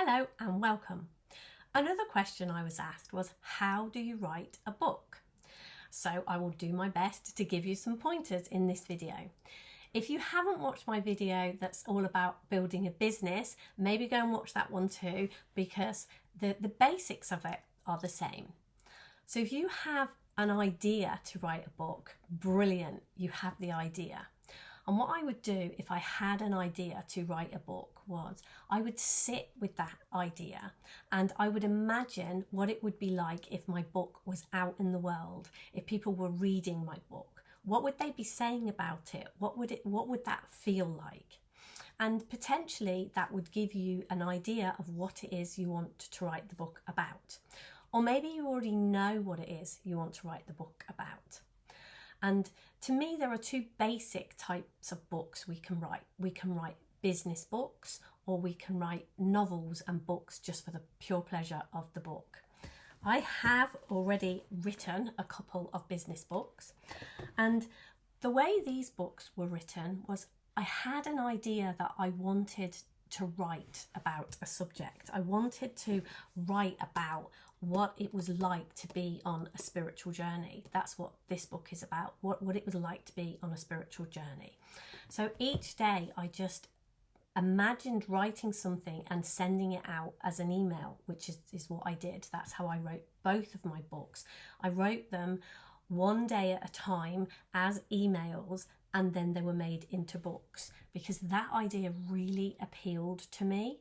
Hello and welcome. Another question I was asked was, how do you write a book? So I will do my best to give you some pointers in this video. If you haven't watched my video that's all about building a business, maybe go and watch that one too, because the basics of it are the same. So if you have an idea to write a book, brilliant, you have the idea. And what I would do if I had an idea to write a book was I would sit with that idea and I would imagine what it would be like if my book was out in the world, if people were reading my book. What would they be saying about it? What would that feel like? And potentially that would give you an idea of what it is you want to write the book about. Or maybe you already know what it is you want to write the book about. And to me, there are two basic types of books we can write. We can write business books, or we can write novels and books just for the pure pleasure of the book. I have already written a couple of business books, and the way these books were written was I had an idea that I wanted to write about a subject. I wanted to write about what it was like to be on a spiritual journey. That's what this book is about, what it was like to be on a spiritual journey. So each day I just imagined writing something and sending it out as an email, which is what I did. That's how I wrote both of my books. I wrote them one day at a time as emails, and then they were made into books because that idea really appealed to me.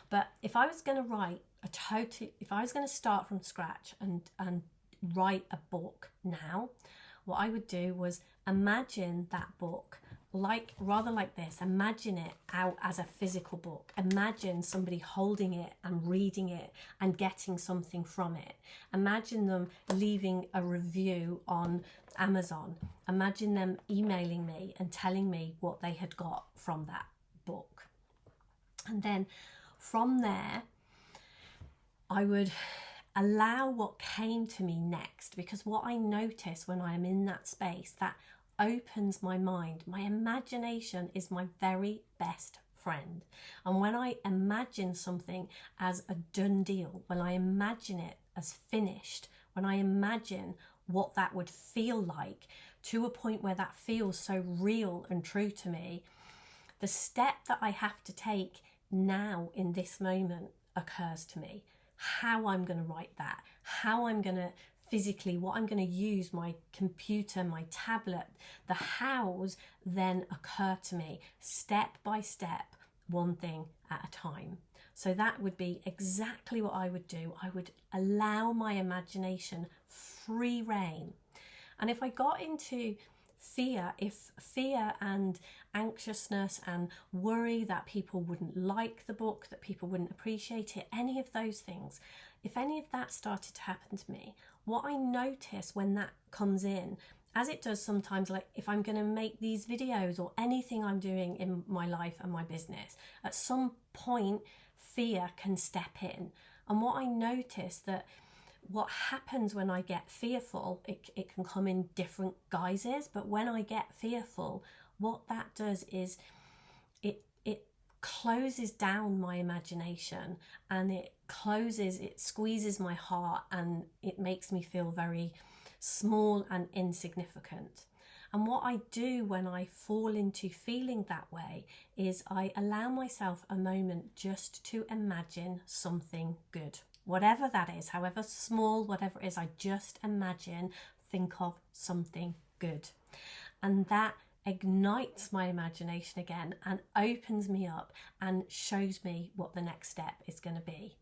But if I was going to write if I was going to start from scratch and write a book now, what I would do was imagine that book rather like this. Imagine it out as a physical book. Imagine somebody holding it and reading it and getting something from it. Imagine them leaving a review on Amazon. Imagine them emailing me and telling me what they had got from that book. And then from there, I would allow what came to me next, because what I notice when I am in that space, that opens my mind. My imagination is my very best friend. And when I imagine something as a done deal, when I imagine it as finished, when I imagine what that would feel like to a point where that feels so real and true to me, the step that I have to take now in this moment occurs to me. How I'm going to write that, how I'm going to physically, what I'm going to use, my computer, my tablet, the hows then occur to me step by step, one thing at a time. So that would be exactly what I would do. I would allow my imagination free rein. And if I got into fear, if fear and anxiousness and worry that people wouldn't like the book, that people wouldn't appreciate it, any of those things, if any of that started to happen to me, what I notice when that comes in, as it does sometimes, like if I'm going to make these videos or anything I'm doing in my life and my business, at some point fear can step in. And what I notice that what happens when I get fearful, it can come in different guises, but when I get fearful, what that does is it closes down my imagination, and it squeezes my heart, and it makes me feel very small and insignificant. And what I do when I fall into feeling that way is I allow myself a moment just to imagine something good. Whatever that is, however small, whatever it is, I just imagine, think of something good. And that ignites my imagination again and opens me up and shows me what the next step is going to be.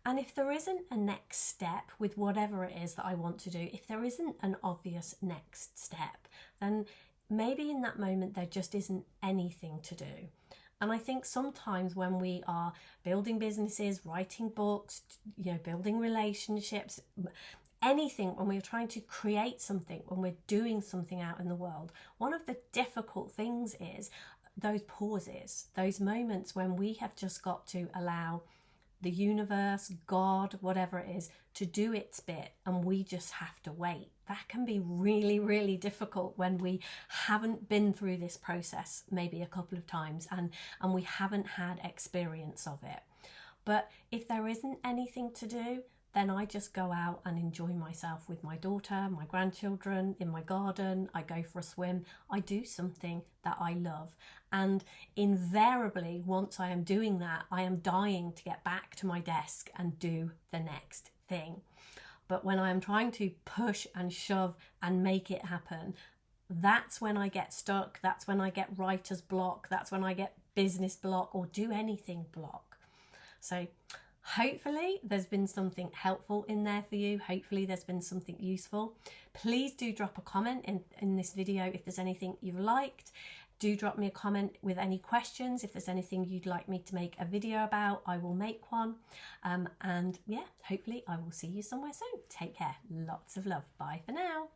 And if there isn't a next step with whatever it is that I want to do, if there isn't an obvious next step, then maybe in that moment there just isn't anything to do. And I think sometimes when we are building businesses, writing books, building relationships, anything, when we're trying to create something, when we're doing something out in the world, one of the difficult things is those pauses, those moments when we have just got to allow the universe, God, whatever it is, to do its bit, and we just have to wait. That can be really, really difficult when we haven't been through this process maybe a couple of times and we haven't had experience of it. But if there isn't anything to do, then I just go out and enjoy myself with my daughter, my grandchildren, in my garden. I go for a swim. I do something that I love. And invariably, once I am doing that, I am dying to get back to my desk and do the next thing. But when I am trying to push and shove and make it happen, that's when I get stuck. That's when I get writer's block. That's when I get business block or do anything block. So hopefully there's been something helpful in there for you. Hopefully there's been something useful. Please do drop a comment in this video if there's anything you've liked. Do drop me a comment with any questions. If there's anything you'd like me to make a video about, I will make one. And yeah, hopefully I will see you somewhere soon. Take care. Lots of love. Bye for now.